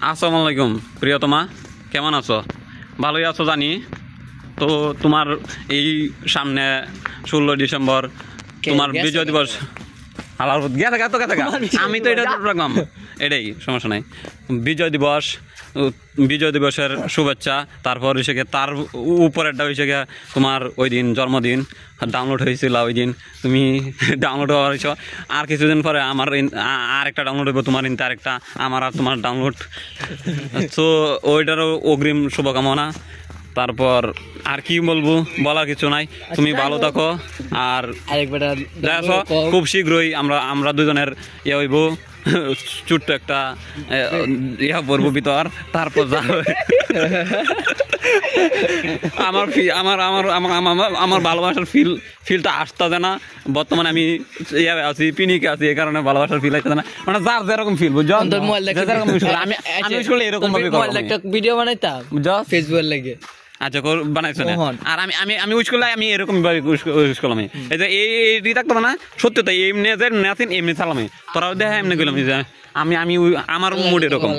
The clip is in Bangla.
আসসালামু আলাইকুম প্রিয়তমা, কেমন আছো? ভালোই আছো জানি। তো তোমার এই সামনে 16 ডিসেম্বর তোমার বিজয় দিবস। আমি তো এটা রাখলাম, এটাই সমস্যা নাই। বিজয় দিবসের শুভেচ্ছা। তারপর হয়েছে গিয়ে তার উপরেরটা হয়েছে গিয়ে তোমার ওই দিন জন্মদিন ডাউনলোড হয়েছিল, ওই দিন তুমি ডাউনলোড হওয়ার হয়েছ। আর কিছুদিন পরে আমার আরেকটা ডাউনলোড হইব, তোমার ইনতে আরেকটা, আমার আর তোমার ডাউনলোড। তো ওইটারও অগ্রিম শুভকামনা। তারপর আর কি বলবো, বলার কিছু নাই। তুমি ভালো থাকো। আর খুব শীঘ্রই আমরা দুজনের ইয়ে হইব, ছোট্ট একটা ইয়া পড়বো ভিতর। তারপর যা আমার ভালোবাসার ফিলটা আসতে না। বর্তমানে আমি ইয়ে আছি, পিনিকে আছি, এই কারণে ভালোবাসার ফিল আসতে না। মানে যার যেরকম ফিল, বুঝছো? আমি এরকম ভাবে একটা ভিডিও বানাইতাম ফেসবুক লাগে। আচ্ছা বানাইছো না? আর আমি উইশ করলে আমি এরকম ভাবে উইশ করলাম। এই যে এই থাকতো না, সত্যি তাই এমনি যে নেছেন এমনি চালামে, তোরাও দেখা এমনি গেলাম। আমি আমার মুড এরকম।